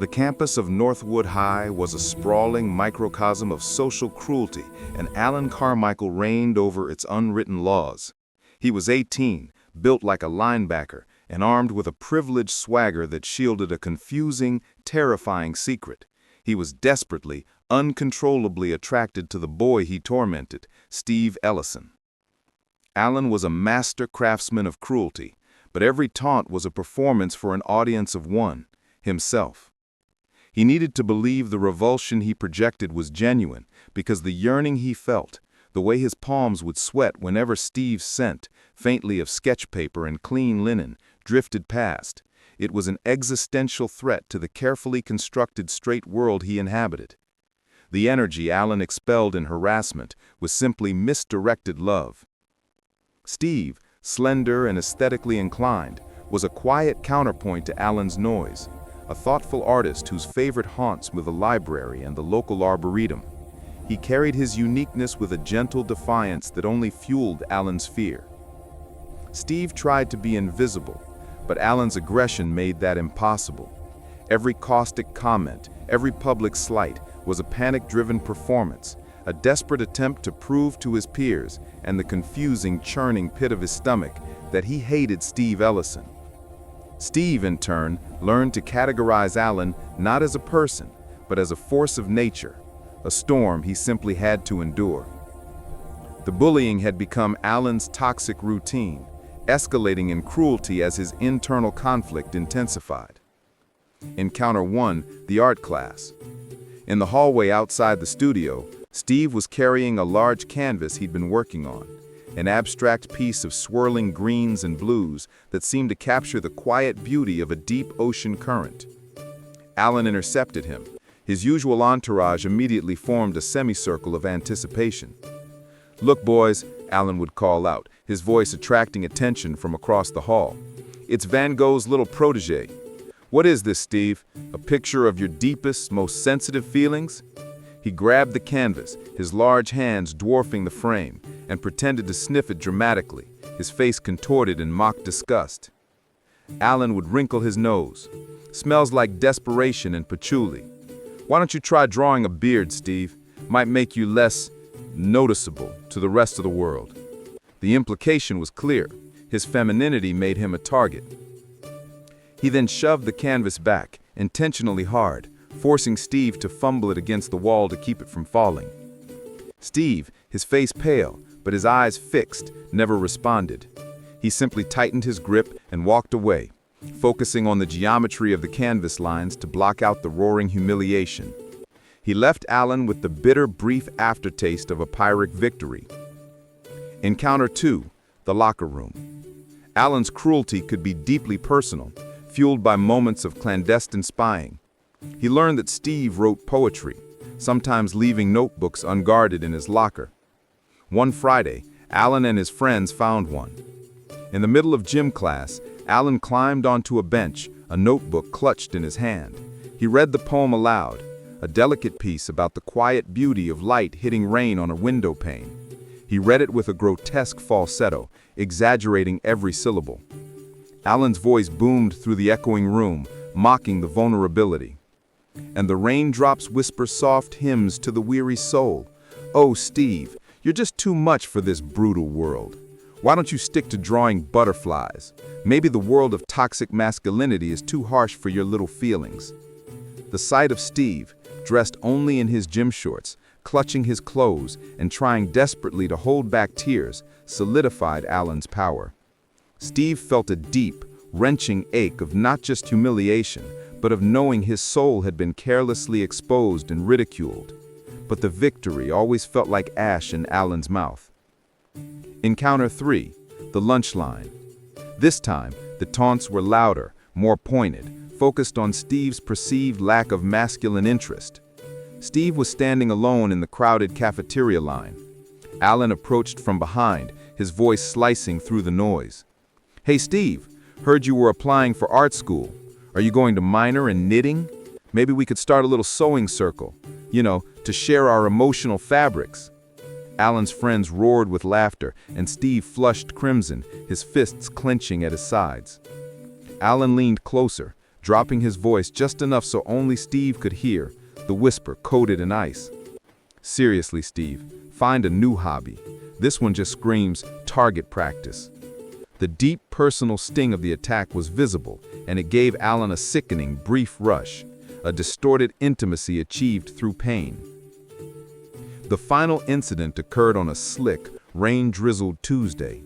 The campus of Northwood High was a sprawling microcosm of social cruelty, and Allan Carmichael reigned over its unwritten laws. He was 18, built like a linebacker, and armed with a privileged swagger that shielded a confusing, terrifying secret. He was desperately, uncontrollably attracted to the boy he tormented, Steve Ellison. Allan was a master craftsman of cruelty, but every taunt was a performance for an audience of one, himself. He needed to believe the revulsion he projected was genuine, because the yearning he felt, the way his palms would sweat whenever Steve's scent, faintly of sketch paper and clean linen, drifted past, it was an existential threat to the carefully constructed straight world he inhabited. The energy Allan expelled in harassment was simply misdirected love. Steve, slender and aesthetically inclined, was a quiet counterpoint to Allan's noise, a thoughtful artist whose favorite haunts were the library and the local arboretum. He carried his uniqueness with a gentle defiance that only fueled Allan's fear. Steve tried to be invisible, but Allan's aggression made that impossible. Every caustic comment, every public slight, was a panic-driven performance, a desperate attempt to prove to his peers and the confusing, churning pit of his stomach that he hated Steve Ellison. Steve, in turn, learned to categorize Allan not as a person, but as a force of nature, a storm he simply had to endure. The bullying had become Allan's toxic routine, escalating in cruelty as his internal conflict intensified. Encounter 1, the art class. In the hallway outside the studio, Steve was carrying a large canvas he'd been working on, an abstract piece of swirling greens and blues that seemed to capture the quiet beauty of a deep ocean current. Allan intercepted him. His usual entourage immediately formed a semicircle of anticipation. "Look, boys," Allan would call out, his voice attracting attention from across the hall. "It's Van Gogh's little protege. What is this, Steve? A picture of your deepest, most sensitive feelings?" He grabbed the canvas, his large hands dwarfing the frame, and pretended to sniff it dramatically, his face contorted in mock disgust. Allan would wrinkle his nose. "Smells like desperation and patchouli. Why don't you try drawing a beard, Steve? Might make you less noticeable to the rest of the world." The implication was clear. His femininity made him a target. He then shoved the canvas back, intentionally hard, forcing Steve to fumble it against the wall to keep it from falling. Steve, his face pale, but his eyes fixed, never responded. He simply tightened his grip and walked away, focusing on the geometry of the canvas lines to block out the roaring humiliation. He left Allan with the bitter, brief aftertaste of a Pyrrhic victory. Encounter 2, the locker room. Allan's cruelty could be deeply personal, fueled by moments of clandestine spying. He learned that Steve wrote poetry, sometimes leaving notebooks unguarded in his locker. One Friday, Allan and his friends found one. In the middle of gym class, Allan climbed onto a bench, a notebook clutched in his hand. He read the poem aloud, a delicate piece about the quiet beauty of light hitting rain on a window pane. He read it with a grotesque falsetto, exaggerating every syllable. Allan's voice boomed through the echoing room, mocking the vulnerability. "And the raindrops whisper soft hymns to the weary soul. Oh, Steve, you're just too much for this brutal world. Why don't you stick to drawing butterflies? Maybe the world of toxic masculinity is too harsh for your little feelings." The sight of Steve, dressed only in his gym shorts, clutching his clothes and trying desperately to hold back tears, solidified Allan's power. Steve felt a deep, wrenching ache of not just humiliation, but of knowing his soul had been carelessly exposed and ridiculed. But the victory always felt like ash in Allan's mouth. Encounter 3, the lunch line. This time, the taunts were louder, more pointed, focused on Steve's perceived lack of masculine interest. Steve was standing alone in the crowded cafeteria line. Allan approached from behind, his voice slicing through the noise. "Hey Steve, heard you were applying for art school. Are you going to minor in knitting? Maybe we could start a little sewing circle, to share our emotional fabrics." Allan's friends roared with laughter, and Steve flushed crimson, his fists clenching at his sides. Allan leaned closer, dropping his voice just enough so only Steve could hear, the whisper coated in ice. "Seriously, Steve, find a new hobby. This one just screams target practice." The deep personal sting of the attack was visible, and it gave Allan a sickening, brief rush, a distorted intimacy achieved through pain. The final incident occurred on a slick, rain-drizzled Tuesday.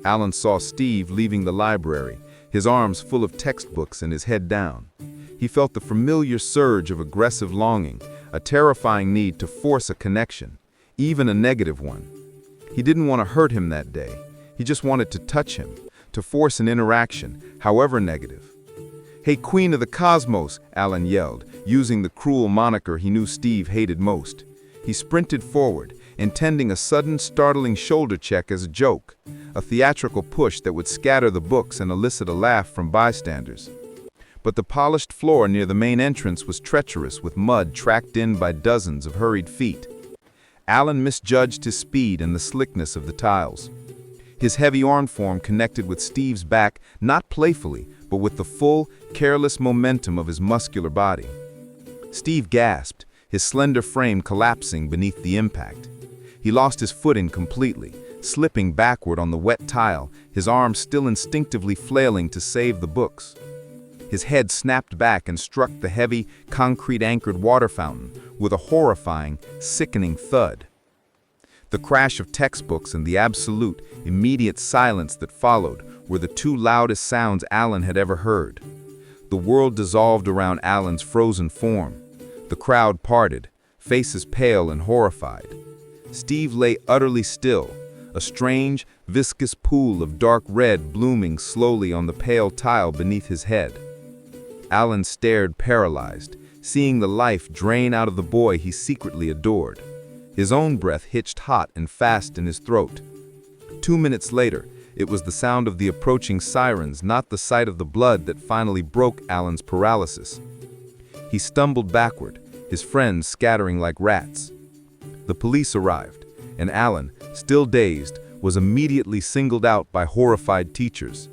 Allan saw Steve leaving the library, his arms full of textbooks and his head down. He felt the familiar surge of aggressive longing, a terrifying need to force a connection, even a negative one. He didn't want to hurt him that day. He just wanted to touch him, to force an interaction, however negative. "Hey, Queen of the Cosmos," Allan yelled, using the cruel moniker he knew Steve hated most. He sprinted forward, intending a sudden, startling shoulder check as a joke, a theatrical push that would scatter the books and elicit a laugh from bystanders. But the polished floor near the main entrance was treacherous with mud tracked in by dozens of hurried feet. Allan misjudged his speed and the slickness of the tiles. His heavy arm form connected with Steve's back, not playfully, but with the full, careless momentum of his muscular body. Steve gasped, his slender frame collapsing beneath the impact. He lost his footing completely, slipping backward on the wet tile, his arms still instinctively flailing to save the books. His head snapped back and struck the heavy, concrete-anchored water fountain with a horrifying, sickening thud. The crash of textbooks and the absolute, immediate silence that followed were the two loudest sounds Allan had ever heard. The world dissolved around Allan's frozen form. The crowd parted, faces pale and horrified. Steve lay utterly still, a strange, viscous pool of dark red blooming slowly on the pale tile beneath his head. Allan stared paralyzed, seeing the life drain out of the boy he secretly adored. His own breath hitched hot and fast in his throat. 2 minutes later, it was the sound of the approaching sirens, not the sight of the blood, that finally broke Allan's paralysis. He stumbled backward, his friends scattering like rats. The police arrived, and Allan, still dazed, was immediately singled out by horrified teachers.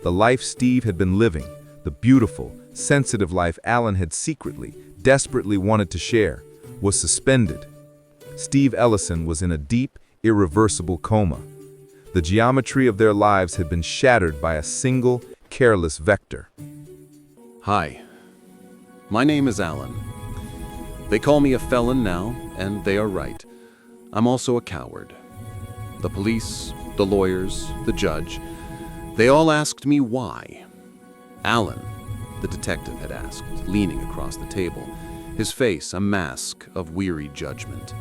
The life Steve had been living, the beautiful, sensitive life Allan had secretly, desperately wanted to share, was suspended. Steve Ellison was in a deep, irreversible coma. The geometry of their lives had been shattered by a single, careless vector. Hi, my name is Allan. They call me a felon now, and they are right. I'm also a coward. The police, the lawyers, the judge, they all asked me why. Allan, the detective had asked, leaning across the table, his face a mask of weary judgment.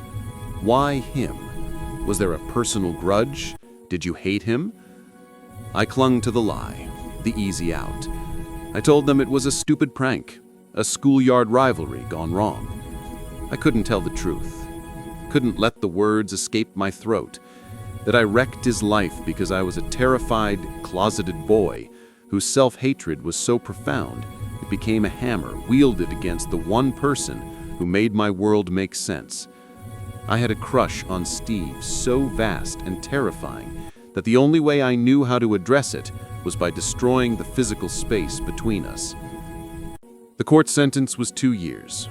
Why him? Was there a personal grudge? Did you hate him? I clung to the lie, the easy out. I told them it was a stupid prank, a schoolyard rivalry gone wrong. I couldn't tell the truth, couldn't let the words escape my throat, that I wrecked his life because I was a terrified, closeted boy whose self-hatred was so profound it became a hammer wielded against the one person who made my world make sense. I had a crush on Steve so vast and terrifying that the only way I knew how to address it was by destroying the physical space between us. The court sentence was 2 years.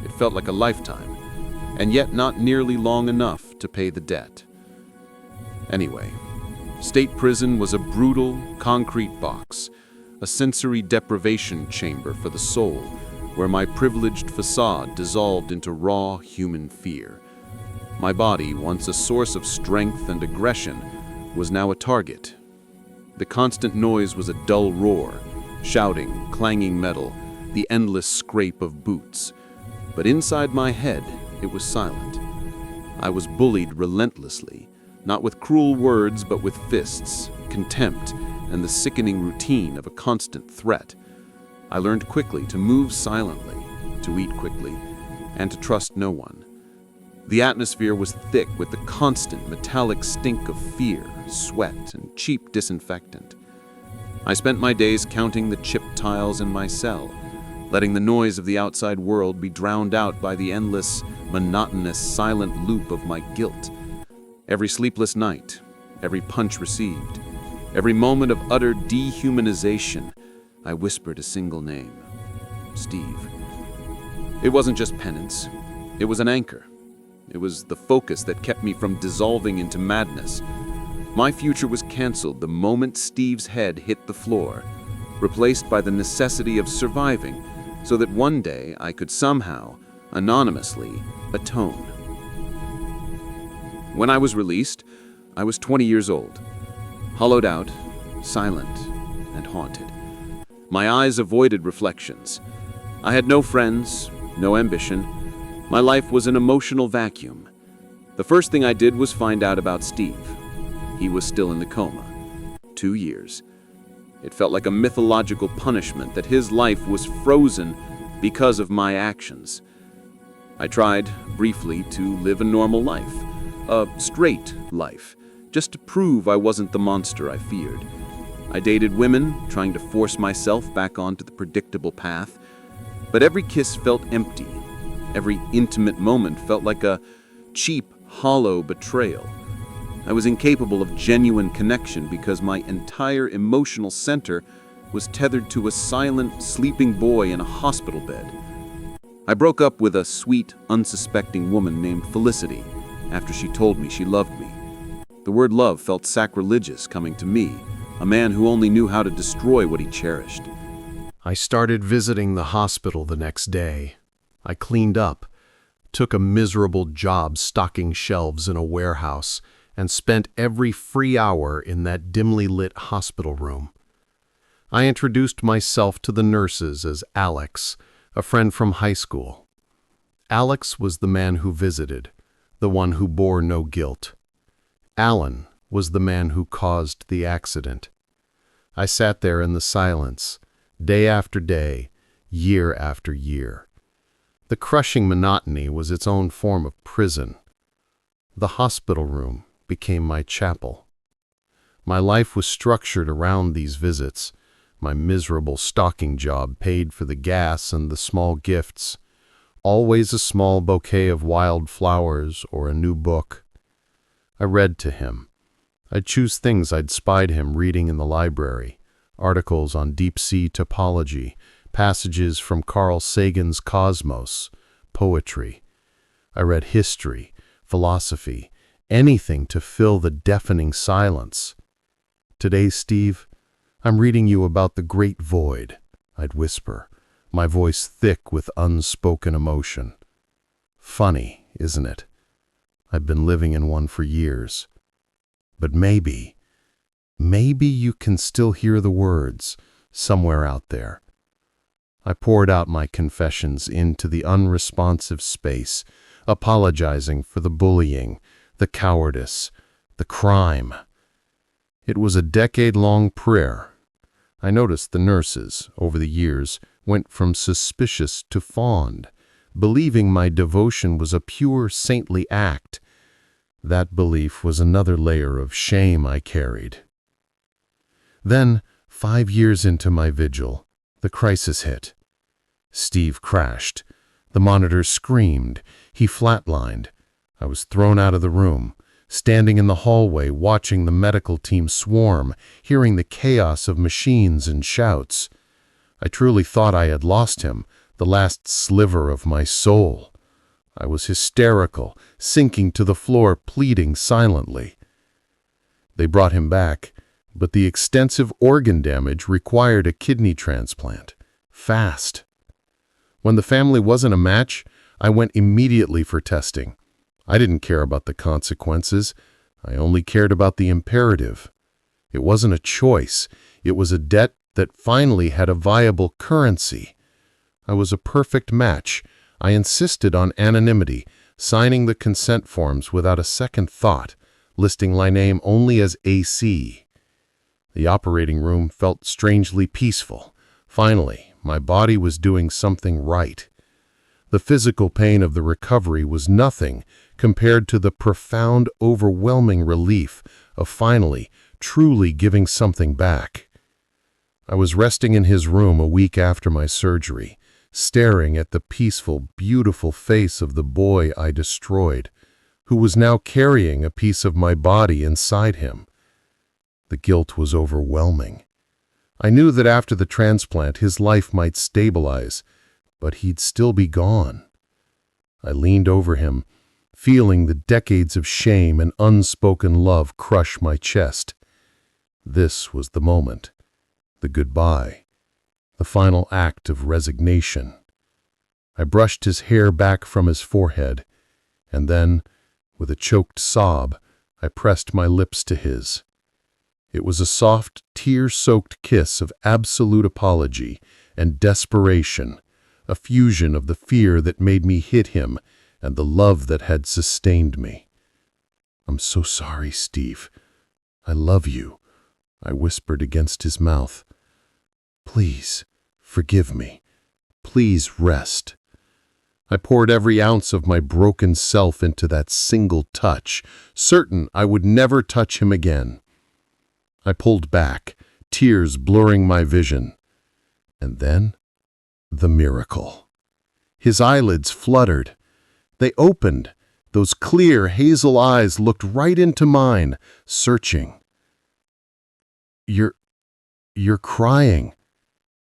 It felt like a lifetime, and yet not nearly long enough to pay the debt. Anyway, state prison was a brutal, concrete box, a sensory deprivation chamber for the soul, where my privileged facade dissolved into raw human fear. My body, once a source of strength and aggression, was now a target. The constant noise was a dull roar, shouting, clanging metal, the endless scrape of boots. But inside my head, it was silent. I was bullied relentlessly, not with cruel words, but with fists, contempt, and the sickening routine of a constant threat. I learned quickly to move silently, to eat quickly, and to trust no one. The atmosphere was thick with the constant metallic stink of fear, sweat, and cheap disinfectant. I spent my days counting the chipped tiles in my cell, letting the noise of the outside world be drowned out by the endless, monotonous, silent loop of my guilt. Every sleepless night, every punch received, every moment of utter dehumanization, I whispered a single name. Steve. It wasn't just penance. It was an anchor. It was the focus that kept me from dissolving into madness. My future was canceled the moment Steve's head hit the floor, replaced by the necessity of surviving so that one day I could somehow, anonymously, atone. When I was released, I was 20 years old, hollowed out, silent, and haunted. My eyes avoided reflections. I had no friends, no ambition. My life was an emotional vacuum. The first thing I did was find out about Steve. He was still in the coma. 2 years. It felt like a mythological punishment that his life was frozen because of my actions. I tried, briefly, to live a normal life, a straight life, just to prove I wasn't the monster I feared. I dated women, trying to force myself back onto the predictable path, but every kiss felt empty. Every intimate moment felt like a cheap, hollow betrayal. I was incapable of genuine connection because my entire emotional center was tethered to a silent, sleeping boy in a hospital bed. I broke up with a sweet, unsuspecting woman named Felicity after she told me she loved me. The word love felt sacrilegious coming to me, a man who only knew how to destroy what he cherished. I started visiting the hospital the next day. I cleaned up, took a miserable job stocking shelves in a warehouse, and spent every free hour in that dimly lit hospital room. I introduced myself to the nurses as Alex, a friend from high school. Alex was the man who visited, the one who bore no guilt. Allan was the man who caused the accident. I sat there in the silence, day after day, year after year. The crushing monotony was its own form of prison. The hospital room became my chapel. My life was structured around these visits. My miserable stocking job paid for the gas and the small gifts. Always a small bouquet of wild flowers or a new book. I read to him. I'd choose things I'd spied him reading in the library, articles on deep-sea topology, passages from Carl Sagan's Cosmos, poetry. I read history, philosophy, anything to fill the deafening silence. Today, Steve, I'm reading you about the great void, I'd whisper, my voice thick with unspoken emotion. Funny, isn't it? I've been living in one for years. But maybe you can still hear the words somewhere out there. I poured out my confessions into the unresponsive space, apologizing for the bullying, the cowardice, the crime. It was a decade-long prayer. I noticed the nurses, over the years, went from suspicious to fond, believing my devotion was a pure saintly act. That belief was another layer of shame I carried. Then, 5 years into my vigil, the crisis hit. Steve crashed. The monitor screamed. He flatlined. I was thrown out of the room, standing in the hallway watching the medical team swarm, hearing the chaos of machines and shouts. I truly thought I had lost him, the last sliver of my soul. I was hysterical, sinking to the floor, pleading silently. They brought him back, but the extensive organ damage required a kidney transplant. Fast. When the family wasn't a match, I went immediately for testing. I didn't care about the consequences. I only cared about the imperative. It wasn't a choice. It was a debt that finally had a viable currency. I was a perfect match. I insisted on anonymity, signing the consent forms without a second thought, listing my name only as AC. The operating room felt strangely peaceful. Finally, my body was doing something right. The physical pain of the recovery was nothing compared to the profound, overwhelming relief of finally, truly giving something back. I was resting in his room a week after my surgery, staring at the peaceful, beautiful face of the boy I destroyed, who was now carrying a piece of my body inside him. The guilt was overwhelming. I knew that after the transplant his life might stabilize, but he'd still be gone. I leaned over him, feeling the decades of shame and unspoken love crush my chest. This was the moment, the goodbye, the final act of resignation. I brushed his hair back from his forehead, and then, with a choked sob, I pressed my lips to his. It was a soft, tear-soaked kiss of absolute apology and desperation, a fusion of the fear that made me hit him and the love that had sustained me. "I'm so sorry, Steve. I love you," I whispered against his mouth. "Please, forgive me. Please rest." I poured every ounce of my broken self into that single touch, certain I would never touch him again. I pulled back, tears blurring my vision. And then, the miracle. His eyelids fluttered. They opened. Those clear, hazel eyes looked right into mine, searching. You're crying,"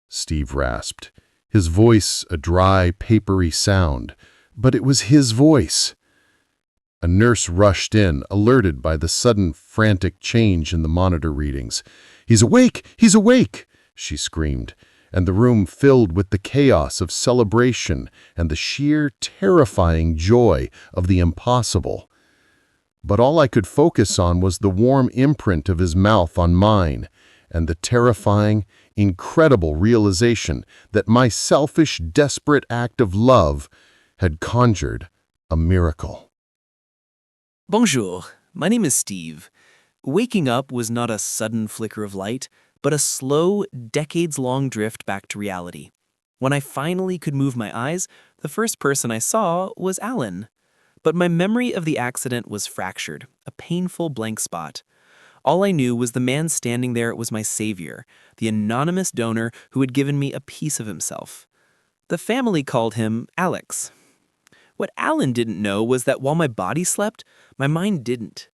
Steve rasped, his voice a dry, papery sound, but it was his voice. A nurse rushed in, alerted by the sudden, frantic change in the monitor readings. "He's awake! He's awake!" she screamed, and the room filled with the chaos of celebration and the sheer, terrifying joy of the impossible. But all I could focus on was the warm imprint of his mouth on mine, and the terrifying, incredible realization that my selfish, desperate act of love had conjured a miracle. Bonjour, my name is Steve. Waking up was not a sudden flicker of light, but a slow, decades-long drift back to reality. When I finally could move my eyes, the first person I saw was Allan. But my memory of the accident was fractured, a painful blank spot. All I knew was the man standing there was my savior, the anonymous donor who had given me a piece of himself. The family called him Alex. What Allan didn't know was that while my body slept, my mind didn't.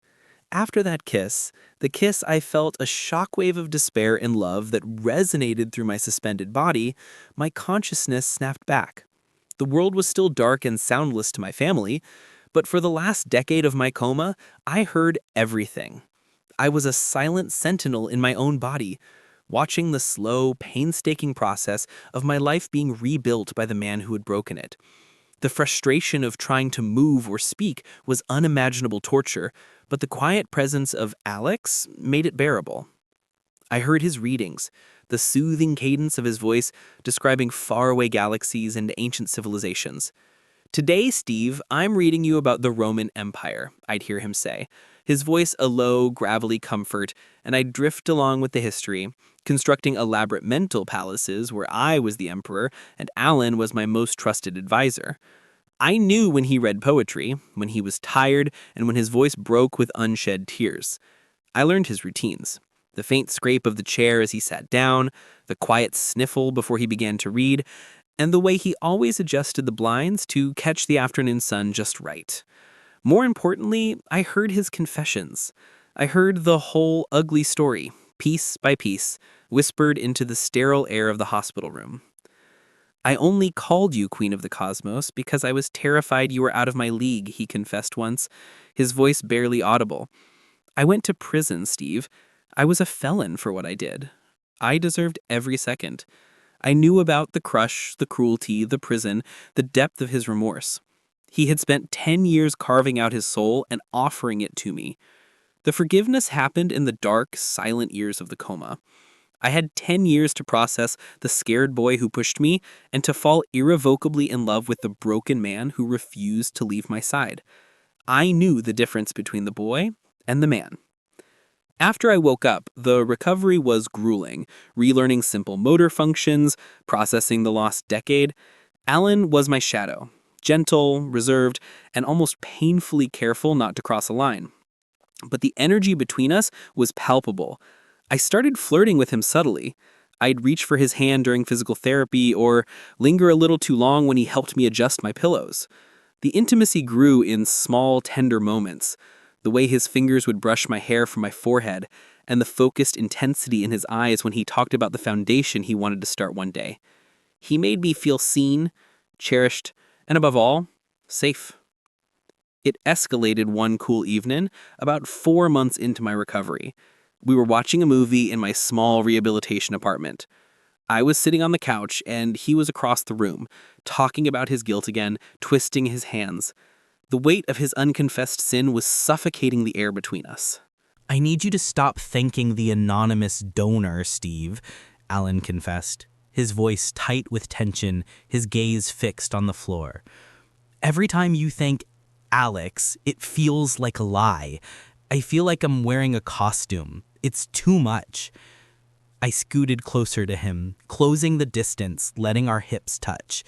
After that kiss, I felt a shockwave of despair and love that resonated through my suspended body. My consciousness snapped back. The world was still dark and soundless to my family, but for the last decade of my coma, I heard everything. I was a silent sentinel in my own body, watching the slow, painstaking process of my life being rebuilt by the man who had broken it. The frustration of trying to move or speak was unimaginable torture, but the quiet presence of Alex made it bearable. I heard his readings, the soothing cadence of his voice describing faraway galaxies and ancient civilizations. "Today, Steve, I'm reading you about the Roman Empire," I'd hear him say, his voice a low, gravelly comfort, and I'd drift along with the history, constructing elaborate mental palaces where I was the emperor and Allan was my most trusted advisor. I knew when he read poetry, when he was tired, and when his voice broke with unshed tears. I learned his routines. The faint scrape of the chair as he sat down, the quiet sniffle before he began to read, and the way he always adjusted the blinds to catch the afternoon sun just right. More importantly, I heard his confessions. I heard the whole ugly story, piece by piece, whispered into the sterile air of the hospital room. "I only called you Queen of the Cosmos because I was terrified you were out of my league," he confessed once, his voice barely audible. "I went to prison, Steve. I was a felon for what I did. I deserved every second. I knew about the crush, the cruelty, the prison, the depth of his remorse. He had spent 10 years carving out his soul and offering it to me. The forgiveness happened in the dark, silent years of the coma. I had 10 years to process the scared boy who pushed me and to fall irrevocably in love with the broken man who refused to leave my side. I knew the difference between the boy and the man." After I woke up, the recovery was grueling, relearning simple motor functions, processing the lost decade. Allan was my shadow, gentle, reserved, and almost painfully careful not to cross a line. But the energy between us was palpable. I started flirting with him subtly. I'd reach for his hand during physical therapy or linger a little too long when he helped me adjust my pillows. The intimacy grew in small, tender moments. The way his fingers would brush my hair from my forehead, and the focused intensity in his eyes when he talked about the foundation he wanted to start one day. He made me feel seen, cherished, and above all, safe. It escalated one cool evening about 4 months into my recovery. We were watching a movie in my small rehabilitation apartment. I was sitting on the couch, and he was across the room, talking about his guilt again, twisting his hands. The weight of his unconfessed sin was suffocating the air between us. I need you to stop thanking the anonymous donor, Steve, Allan confessed, his voice tight with tension, his gaze fixed on the floor. Every time you thank Alex, it feels like a lie. I feel like I'm wearing a costume. It's too much. I scooted closer to him, closing the distance, letting our hips touch.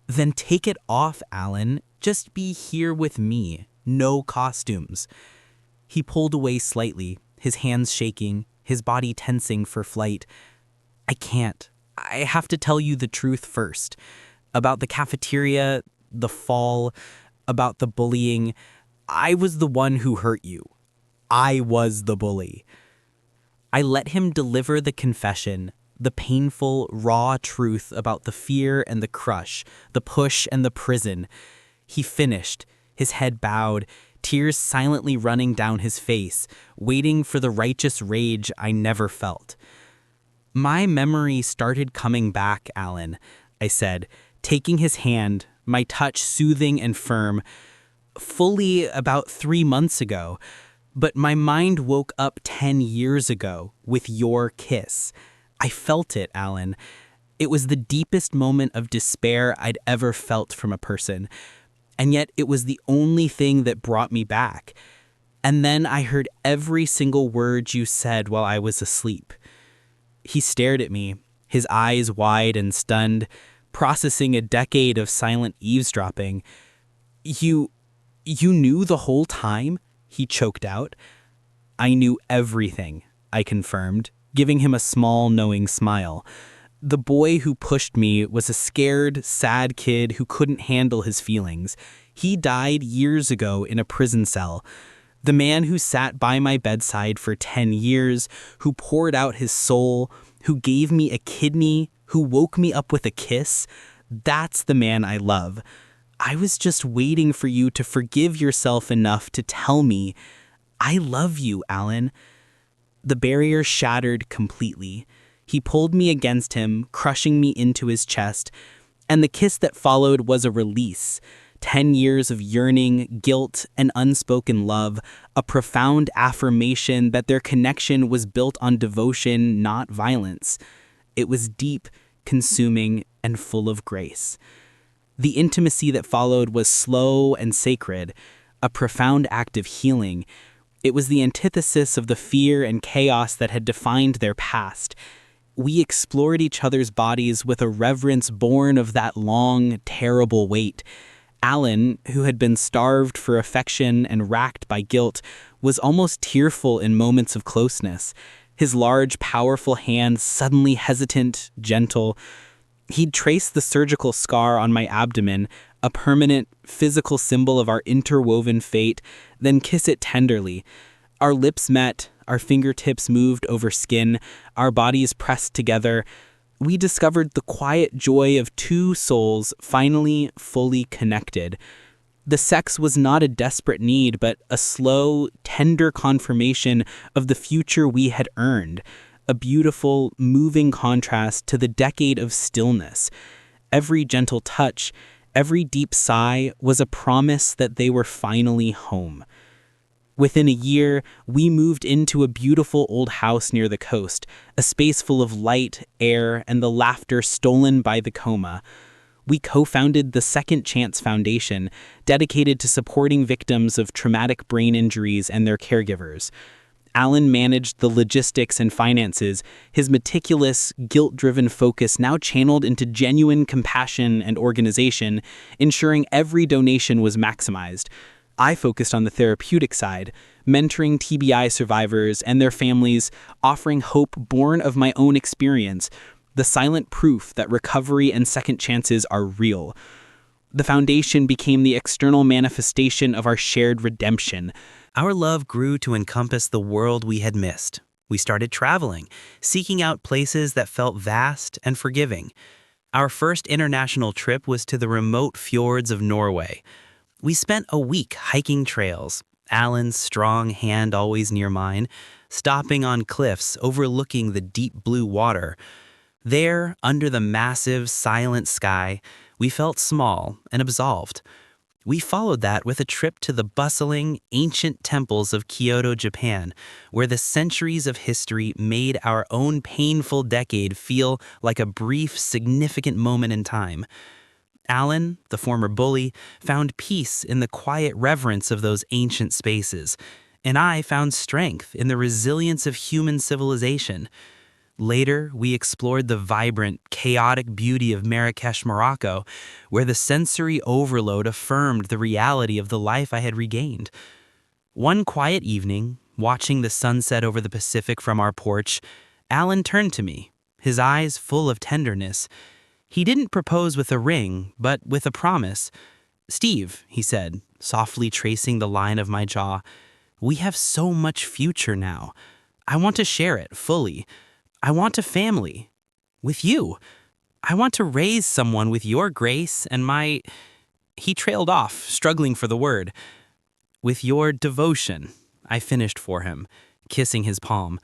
Then take it off, Allan. Just be here with me. No costumes. He pulled away slightly, his hands shaking, his body tensing for flight. I can't. I have to tell you the truth first. About the cafeteria, the fall, about the bullying. I was the one who hurt you. I was the bully. I let him deliver the confession, the painful, raw truth about the fear and the crush, the push and the prison. He finished, his head bowed, tears silently running down his face, waiting for the righteous rage I never felt. My memory started coming back, Allan, I said, taking his hand, my touch soothing and firm, fully about 3 months ago. But my mind woke up 10 years ago with your kiss. I felt it, Allan. It was the deepest moment of despair I'd ever felt from a person. And yet it was the only thing that brought me back. And then I heard every single word you said while I was asleep. He stared at me, his eyes wide and stunned, processing a decade of silent eavesdropping. You knew the whole time? He choked out. I knew everything, I confirmed, giving him a small, knowing smile. The boy who pushed me was a scared, sad kid who couldn't handle his feelings. He died years ago in a prison cell. The man who sat by my bedside for 10 years, who poured out his soul, who gave me a kidney, who woke me up with a kiss, that's the man I love. I was just waiting for you to forgive yourself enough to tell me, I love you, Allan. The barrier shattered completely. He pulled me against him, crushing me into his chest, and the kiss that followed was a release. 10 years of yearning, guilt, and unspoken love, a profound affirmation that their connection was built on devotion, not violence. It was deep, consuming, and full of grace. The intimacy that followed was slow and sacred, a profound act of healing. It was the antithesis of the fear and chaos that had defined their past. We explored each other's bodies with a reverence born of that long, terrible wait. Allan, who had been starved for affection and racked by guilt, was almost tearful in moments of closeness. His large, powerful hands suddenly hesitant, gentle. He'd trace the surgical scar on my abdomen, a permanent, physical symbol of our interwoven fate, then kiss it tenderly. Our lips met, our fingertips moved over skin, our bodies pressed together. We discovered the quiet joy of two souls finally fully connected. The sex was not a desperate need, but a slow, tender confirmation of the future we had earned. A beautiful, moving contrast to the decade of stillness. Every gentle touch, every deep sigh was a promise that they were finally home. Within a year, we moved into a beautiful old house near the coast, a space full of light, air, and the laughter stolen by the Coma. We co-founded the Second Chance Foundation, dedicated to supporting victims of traumatic brain injuries and their caregivers. Allan managed the logistics and finances, his meticulous, guilt-driven focus now channeled into genuine compassion and organization, ensuring every donation was maximized. I focused on the therapeutic side, mentoring TBI survivors and their families, offering hope born of my own experience, the silent proof that recovery and second chances are real. The foundation became the external manifestation of our shared redemption. Our love grew to encompass the world we had missed. We started traveling, seeking out places that felt vast and forgiving. Our first international trip was to the remote fjords of Norway. We spent a week hiking trails, Allan's strong hand always near mine, stopping on cliffs overlooking the deep blue water. There, under the massive, silent sky, we felt small and absolved. We followed that with a trip to the bustling, ancient temples of Kyoto, Japan, where the centuries of history made our own painful decade feel like a brief, significant moment in time. Allan, the former bully, found peace in the quiet reverence of those ancient spaces, and I found strength in the resilience of human civilization. Later, we explored the vibrant, chaotic beauty of Marrakesh, Morocco, where the sensory overload affirmed the reality of the life I had regained. One quiet evening, watching the sunset over the Pacific from our porch, Allan turned to me, his eyes full of tenderness. He didn't propose with a ring, but with a promise. "Steve," he said, softly tracing the line of my jaw, "we have so much future now. I want to share it fully. I want a family. With you. I want to raise someone with your grace and my—" He trailed off, struggling for the word. "With your devotion," I finished for him, kissing his palm.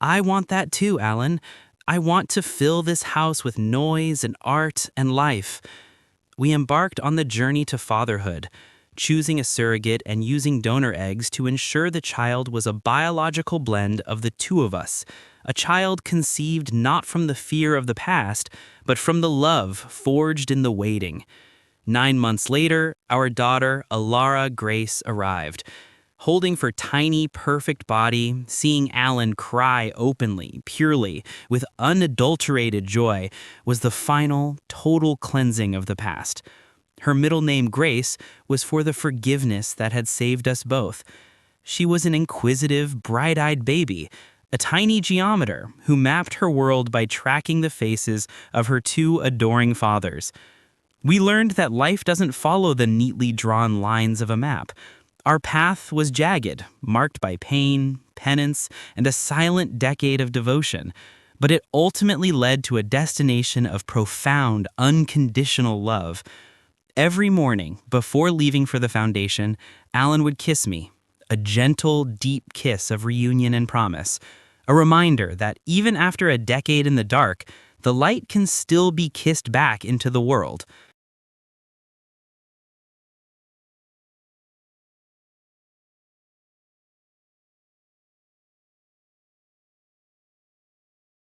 "I want that too, Allan. I want to fill this house with noise and art and life." We embarked on the journey to fatherhood, choosing a surrogate and using donor eggs to ensure the child was a biological blend of the two of us, a child conceived not from the fear of the past, but from the love forged in the waiting. 9 months later, our daughter, Alara Grace, arrived. Holding her tiny, perfect body, seeing Allan cry openly, purely, with unadulterated joy, was the final, total cleansing of the past. Her middle name, Grace, was for the forgiveness that had saved us both. She was an inquisitive, bright-eyed baby, a tiny geometer who mapped her world by tracking the faces of her two adoring fathers. We learned that life doesn't follow the neatly drawn lines of a map. Our path was jagged, marked by pain, penance, and a silent decade of devotion, but it ultimately led to a destination of profound, unconditional love. Every morning, before leaving for the foundation, Allan would kiss me, a gentle, deep kiss of reunion and promise, a reminder that even after a decade in the dark, the light can still be kissed back into the world.